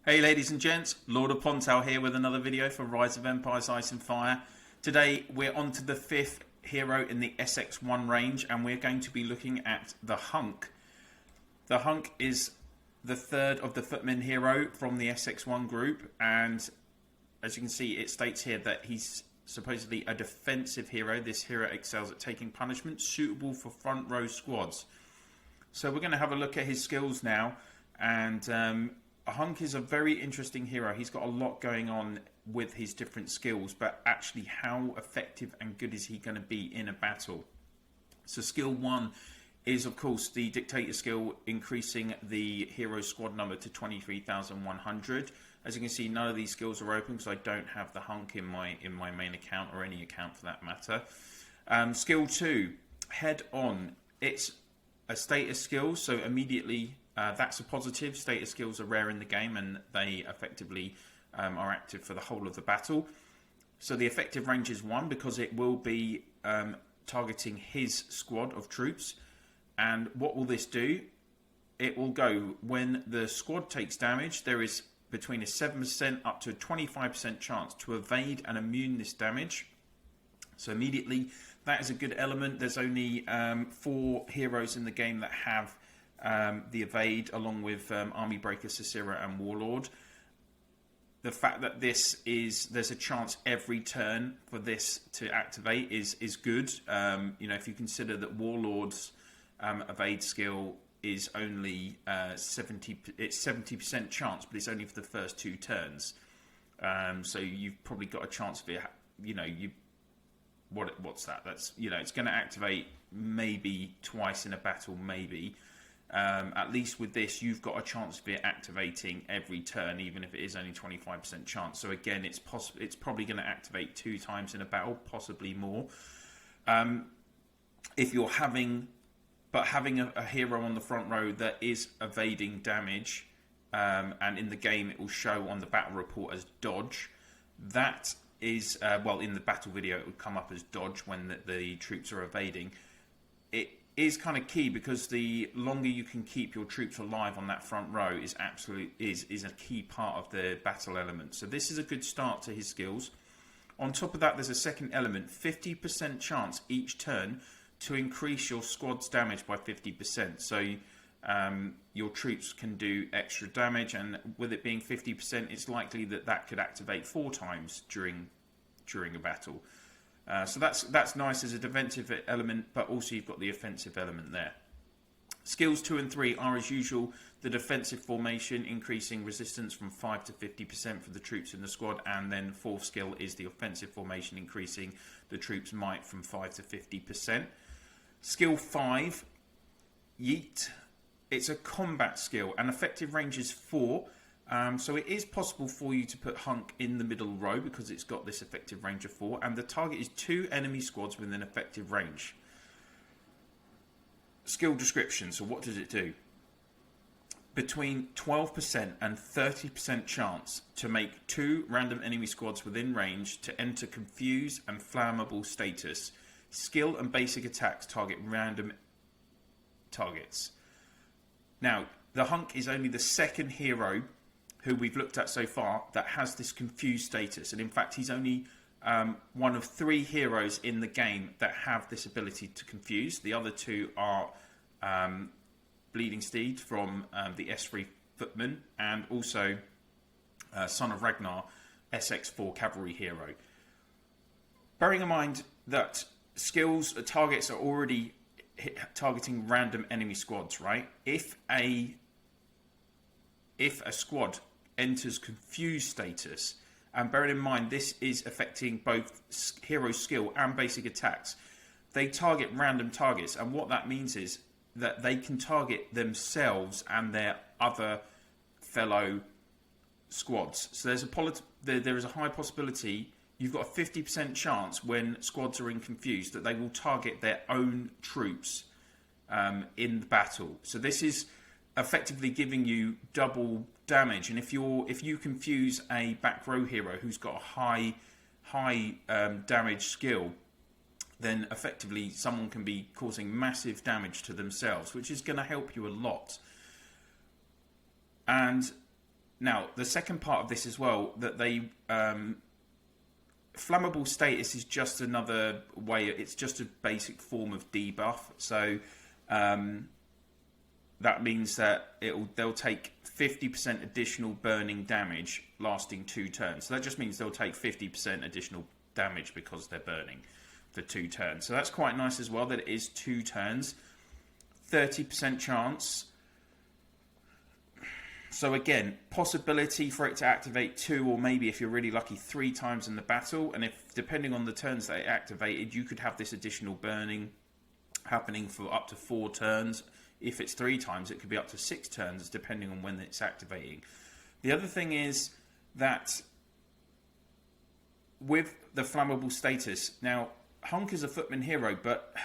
Hey ladies and gents, LordOfPondtail here with another video for Rise of Empires Ice and Fire. Today we're on to the fifth hero in the SX1 range and we're going to be looking at the Hunk. The Hunk is the third of the Footmen hero from the SX1 group, and as you can see it states here that he's supposedly a defensive hero. This hero excels at taking punishment, suitable for front row squads. So we're going to have a look at his skills now, and Hunk is a very interesting hero. He's got a lot going on with his different skills, but actually how effective and good is he going to be in a battle? So skill 1 is of course the dictator skill, increasing the hero's squad number to 23,100. As you can see, none of these skills are open because I don't have the Hunk in my main account, or any account for that matter. Skill 2, head on. It's a status skill, so immediately that's a positive. Status skills are rare in the game and they effectively are active for the whole of the battle. So the effective range is 1 because it will be targeting his squad of troops. And what will this do? It will go when the squad takes damage. There is between a 7% up to a 25% chance to evade and immune this damage. So immediately that is a good element. There's only 4 heroes in the game that have the evade, along with Army Breaker, Sisera and Warlord. The fact that there's a chance every turn for this to activate is good. You know, if you consider that Warlord's evade skill is only 70% chance, but it's only for the first 2 turns. So you've probably got a chance of it. You know, what's that? That's, you know, it's going to activate maybe twice in a battle, maybe. At least with this, you've got a chance of it activating every turn, even if it is only 25% chance. So again, it's probably going to activate 2 times in a battle, possibly more. If you're having a hero on the front row that is evading damage, and in the game it will show on the battle report as dodge, that is, well, in the battle video it would come up as dodge when the troops are evading. It is kind of key because the longer you can keep your troops alive on that front row is a key part of the battle element. So this is a good start to his skills. On top of that, there's a second element, 50% chance each turn to increase your squad's damage by 50%. So your troops can do extra damage, and with it being 50%, it's likely that could activate 4 times during a battle. So that's nice as a defensive element, but also you've got the offensive element there. Skills 2 and 3 are, as usual, the defensive formation, increasing resistance from 5 to 50% for the troops in the squad, and then 4th skill is the offensive formation, increasing the troops' might from 5 to 50%. Skill 5, Yeet. It's a combat skill, and effective range is 4. So it is possible for you to put Hunk in the middle row because it's got this effective range of 4, and the target is 2 enemy squads within effective range. Skill description, so what does it do? Between 12% and 30% chance to make 2 random enemy squads within range to enter confuse and flammable status. Skill and basic attacks target random targets. Now, the Hunk is only the second hero who we've looked at so far that has this confused status, and in fact he's only one of 3 heroes in the game that have this ability to confuse. The other 2 are Bleeding Steed from the S3 Footmen, and also Son of Ragnar, SX4 cavalry hero. Bearing in mind that skills targets are already targeting random enemy squads, right? If a squad enters confused status, and bearing in mind this is affecting both hero skill and basic attacks, they target random targets, and what that means is that they can target themselves and their other fellow squads. So there is a high possibility, you've got a 50% chance when squads are in confused that they will target their own troops in the battle. So this is effectively giving you double damage, and if you confuse a back row hero who's got a high damage skill, then effectively someone can be causing massive damage to themselves, which is going to help you a lot. And Now, the second part of this as well, that they Flammable Status is just another way. It's just a basic form of debuff. So that means that they'll take 50% additional burning damage lasting 2 turns. So that just means they'll take 50% additional damage because they're burning for 2 turns. So that's quite nice as well, that it is 2 turns. 30% chance. So again, possibility for it to activate 2, or maybe if you're really lucky, 3 times in the battle. And if, depending on the turns that it activated, you could have this additional burning happening for up to 4 turns. If it's 3 times, it could be up to 6 turns, depending on when it's activating. The other thing is that with the Flammable Status, now Hunk is a Footman hero, but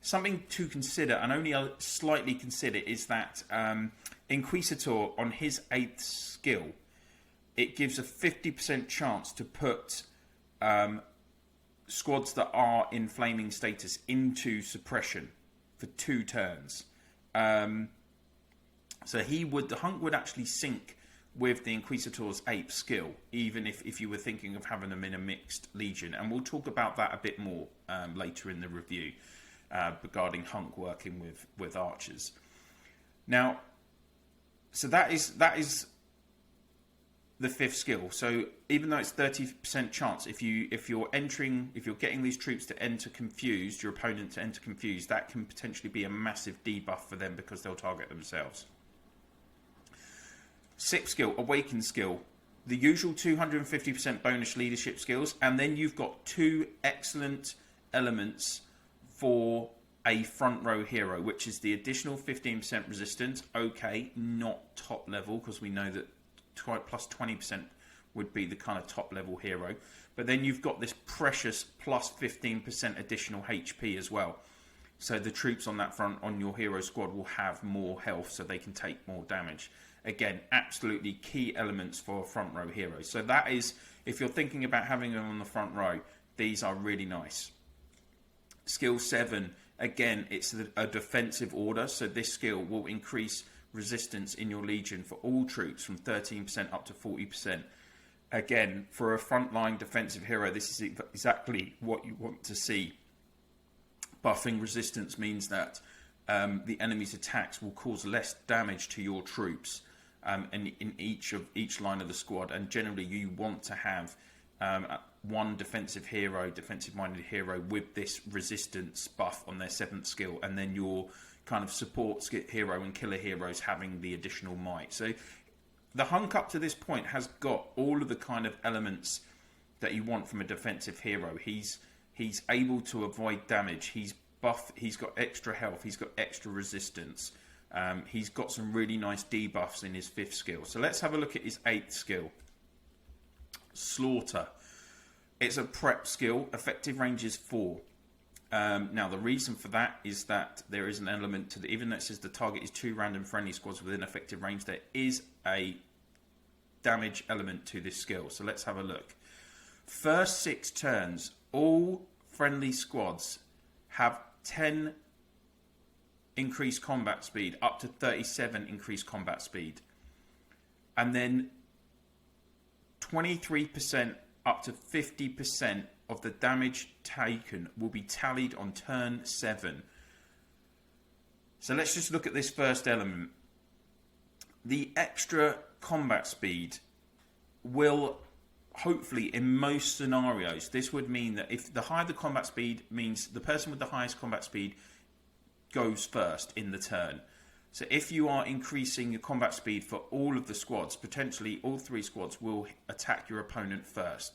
something to consider, and only slightly consider, is that Inquisitor, on his 8th skill, it gives a 50% chance to put squads that are in flaming status into suppression for 2 turns. So the Hunk would actually sync with the Inquisitor's 8th skill, even if you were thinking of having them in a mixed legion. And we'll talk about that a bit more later in the review regarding Hunk working with archers. Now, so that is the 5th skill. So even though it's 30% chance, if you're getting these troops to enter confused, your opponent to enter confused, that can potentially be a massive debuff for them because they'll target themselves. 6th skill, Awaken skill. The usual 250% bonus leadership skills, and then you've got 2 excellent elements for a front row hero, which is the additional 15% resistance. Okay, not top level, because we know that plus 20% would be the kind of top level hero. But then you've got this precious plus 15% additional HP as well. So the troops on that front, on your hero squad, will have more health, so they can take more damage. Again, absolutely key elements for a front row hero. So that is, if you're thinking about having them on the front row, these are really nice. Skill 7, again, it's a defensive order, so this skill will increase resistance in your legion for all troops from 13% up to 40%. Again, for a frontline defensive hero, this is exactly what you want to see. Buffing resistance means that the enemy's attacks will cause less damage to your troops in each line of the squad, and generally you want to have one defensive-minded hero with this resistance buff on their 7th skill, and then your kind of support hero and killer heroes having the additional might. So the Hunk up to this point has got all of the kind of elements that you want from a defensive hero. He's able to avoid damage. He's buff. He's got extra health. He's got extra resistance. He's got some really nice debuffs in his 5th skill. So let's have a look at his 8th skill. Slaughter. It's a prep skill. Effective range is 4. Now, the reason for that is that there is an element to even though it says the target is 2 random friendly squads within effective range, there is a damage element to this skill. So let's have a look. First 6 turns, all friendly squads have 10 increased combat speed, up to 37 increased combat speed. And then 23% up to 50% of the damage taken will be tallied on turn 7. So let's just look at this first element. The extra combat speed will, hopefully, in most scenarios, this would mean that if the higher the combat speed means the person with the highest combat speed goes first in the turn. So if you are increasing your combat speed for all of the squads, potentially all 3 squads will attack your opponent first.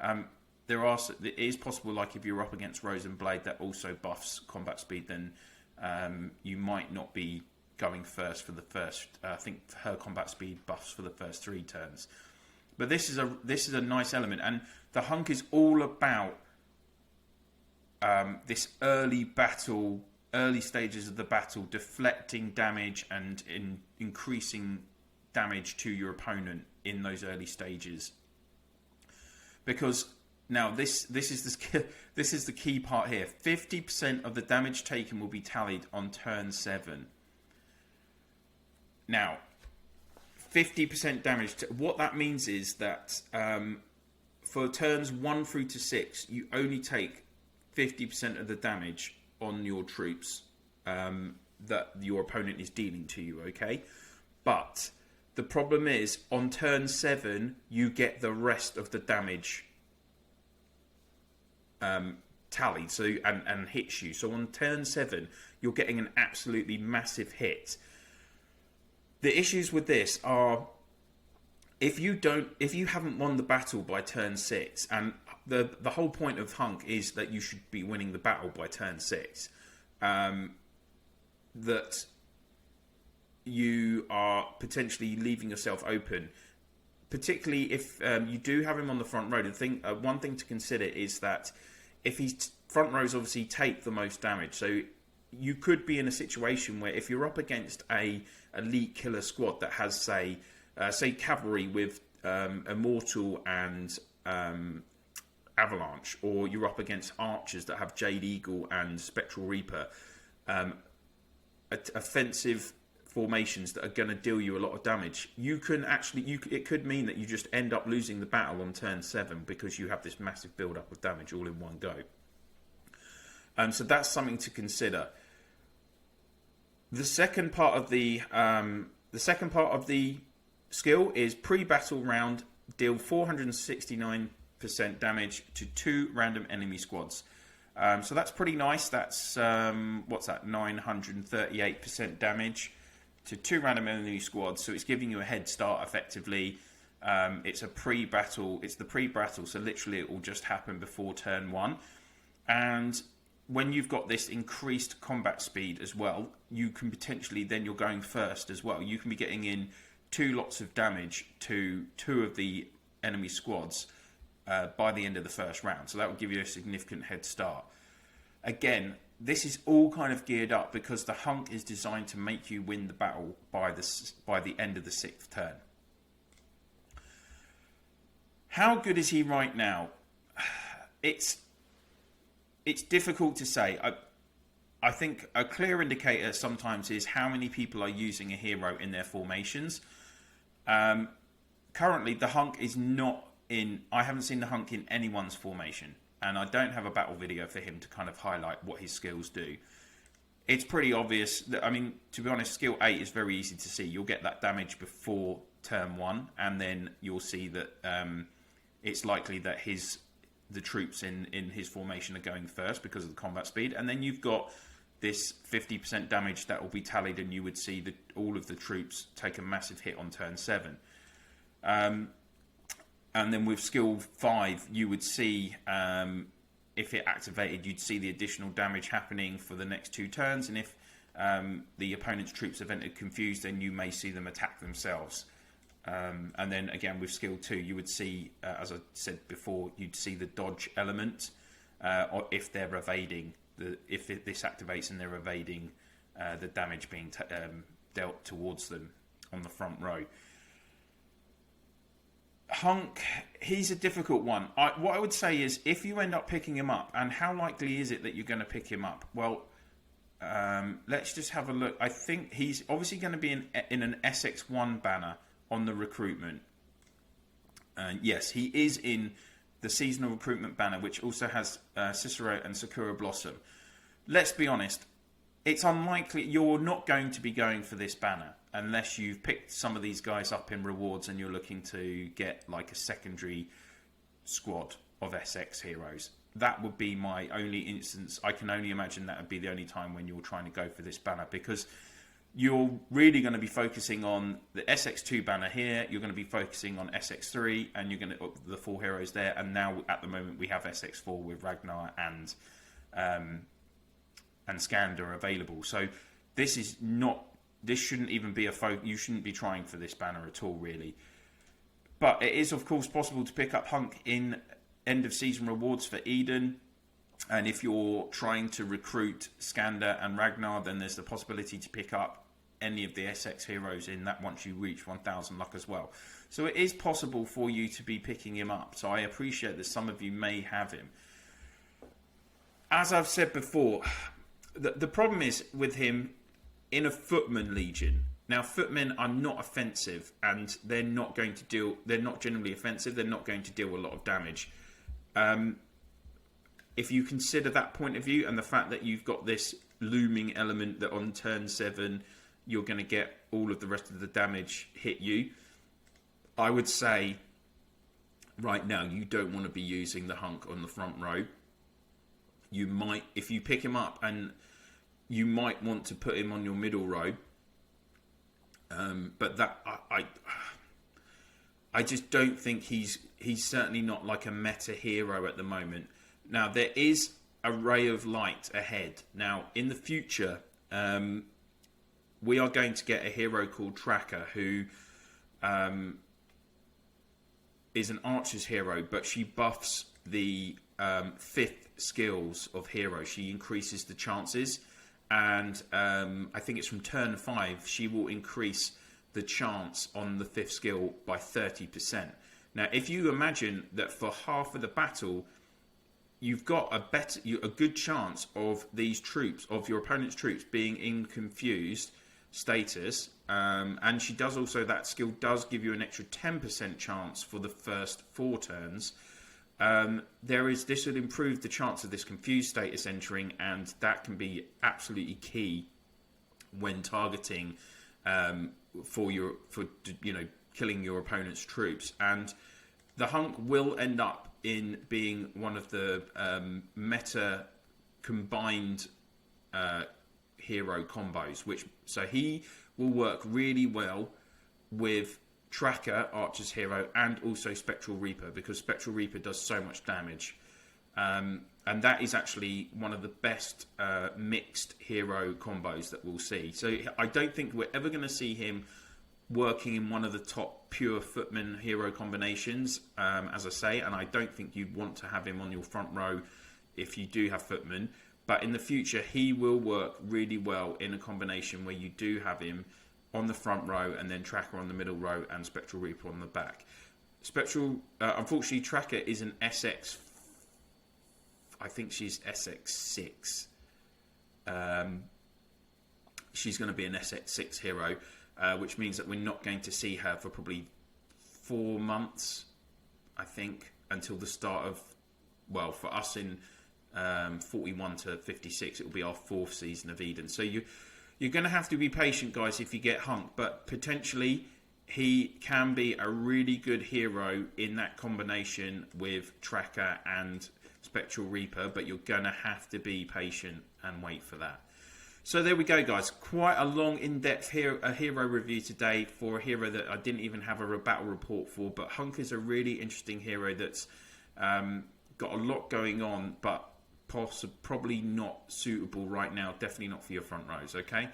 It is possible, like if you're up against Rose and Blade, that also buffs combat speed, then you might not be going first for the first. I think her combat speed buffs for the first 3 turns. But this is a nice element, and the Hunk is all about this early stages of the battle, deflecting damage and increasing damage to your opponent in those early stages. Because now this is the key part here. 50% of the damage taken will be tallied on turn 7. Now, 50% damage. What that means is that for turns 1 through to 6, you only take 50% of the damage on your troops that your opponent is dealing to you, okay? But the problem is, on turn 7, you get the rest of the damage tallied, so and hits you. So on turn 7, you're getting an absolutely massive hit. The issues with this are, if you haven't won the battle by turn 6, and the whole point of Hunk is that you should be winning the battle by turn 6, that you are potentially leaving yourself open, particularly if you do have him on the front row. One thing to consider is that if his front rows obviously take the most damage, so you could be in a situation where if you're up against a elite killer squad that has say cavalry with Immortal and Avalanche, or you're up against archers that have Jade Eagle and Spectral Reaper, offensive formations that are going to deal you a lot of damage, it could mean that you just end up losing the battle on turn 7 because you have this massive build up of damage all in one go. So that's something to consider. The second part of the skill is pre-battle round, deal 469% damage to 2 random enemy squads. So that's pretty nice. That's 938% damage to 2 random enemy squads. So it's giving you a head start effectively. It's the pre-battle, so literally it will just happen before turn 1. And when you've got this increased combat speed as well, you can potentially, then you're going first as well, you can be getting in 2 lots of damage to 2 of the enemy squads by the end of the first round. So that will give you a significant head start. Again, this is all kind of geared up because the Hunk is designed to make you win the battle by the end of the 6th turn. How good is he right now? It's difficult to say. I think a clear indicator sometimes is how many people are using a hero in their formations. Currently, the Hunk is not in... I haven't seen the Hunk in anyone's formation, and I don't have a battle video for him to kind of highlight what his skills do. It's pretty obvious that, I mean, to be honest, skill 8 is very easy to see. You'll get that damage before turn 1, and then you'll see that it's likely that the troops in his formation are going first because of the combat speed, and then you've got this 50% damage that will be tallied, and you would see that all of the troops take a massive hit on turn 7. And then with skill 5, you would see, if it activated, you'd see the additional damage happening for the next 2 turns, and if the opponent's troops have entered confused, then you may see them attack themselves. And then again with skill 2, you would see, as I said before, you'd see the dodge element, or if they're evading, if this activates and they're evading the damage being dealt towards them on the front row. Hunk, he's a difficult one. What I would say is, if you end up picking him up, and how likely is it that you're going to pick him up? Well, let's just have a look. I think he's obviously going to be in an SX1 banner on the recruitment. Yes, he is in the seasonal recruitment banner, which also has Cicero and Sakura Blossom. Let's be honest, it's unlikely you're not going to be going for this banner unless you've picked some of these guys up in rewards and you're looking to get like a secondary squad of SX heroes. That would be my only instance. I can only imagine that would be the only time when you're trying to go for this banner, because you're really going to be focusing on the SX2 banner here, you're going to be focusing on SX3, and you're going to the 4 heroes there, and now at the moment we have SX4 with Ragnar and Skander available. So this shouldn't even be you shouldn't be trying for this banner at all, really. But it is of course possible to pick up Hunk in end of season rewards for Eden. And if you're trying to recruit Skander and Ragnar, then there's the possibility to pick up any of the SX heroes in that once you reach 1000 luck as well. So it is possible for you to be picking him up. So I appreciate that some of you may have him. As I've said before, the problem is with him in a Footman Legion. Now, footmen are not offensive, and they're not going to deal. They're not generally offensive. They're not going to deal a lot of damage. If you consider that point of view and the fact that you've got this looming element that on turn 7 you're going to get all of the rest of the damage hit you, I would say right now you don't want to be using the hunk on the front row. You might, if you pick him up, and you might want to put him on your middle row. But that I just don't think he's certainly not like a meta hero at the moment. Now, there is a ray of light ahead. Now, in the future, we are going to get a hero called Tracker, who is an archer's hero, but she buffs the 5th skills of hero. She increases the chances. And I think it's from turn 5, she will increase the chance on the 5th skill by 30%. Now, if you imagine that for half of the battle, you've got a good chance of these troops, of your opponent's troops, being in confused status. And she does also, that skill does give you an extra 10% chance for the first 4 turns. This would improve the chance of this confused status entering, and that can be absolutely key when targeting for killing your opponent's troops. And the hunk will end up in being one of the meta combined hero combos, so he will work really well with Tracker, Archer's hero, and also Spectral Reaper, because Spectral Reaper does so much damage. And that is actually one of the best mixed hero combos that we'll see. So I don't think we're ever going to see him working in one of the top pure footman hero combinations, as I say, and I don't think you'd want to have him on your front row if you do have footmen. But in the future, he will work really well in a combination where you do have him on the front row and then Tracker on the middle row and Spectral Reaper on the back. Unfortunately, Tracker is an SX. I think she's SX6. She's going to be an SX6 hero, which means that we're not going to see her for probably 4 months, I think, until the start of, well, for us in 41 to 56, it will be our 4th season of Eden. So you're going to have to be patient, guys, if you get Hunk, but potentially he can be a really good hero in that combination with Tracker and Spectral Reaper, but you're going to have to be patient and wait for that. So there we go, guys. Quite a long, in-depth hero review today for a hero that I didn't even have a battle report for, but Hunk is a really interesting hero that's got a lot going on, but probably not suitable right now. Definitely not for your front rows, okay?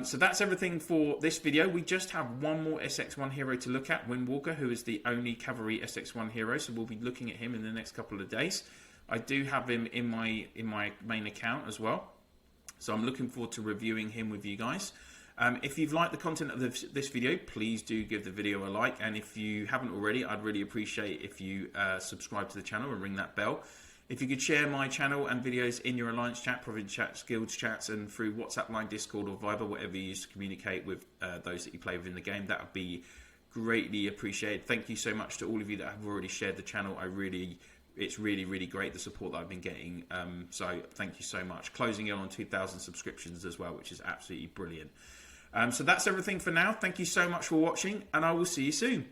So that's everything for this video. We just have one more SX1 hero to look at, Windwalker, who is the only cavalry SX1 hero, so we'll be looking at him in the next couple of days. I do have him in my main account as well, so I'm looking forward to reviewing him with you guys. If you've liked the content of this video, please do give the video a like, and if you haven't already, I'd really appreciate if you subscribe to the channel and ring that bell. If you could share my channel and videos in your Alliance chat, Province chats, Guilds chats, and through WhatsApp line, Discord, or Viber, whatever you use to communicate with those that you play with in the game, that would be greatly appreciated. Thank you so much to all of you that have already shared the channel. It's really, really great, the support that I've been getting. So thank you so much. Closing in on 2,000 subscriptions as well, which is absolutely brilliant. So that's everything for now. Thank you so much for watching, and I will see you soon.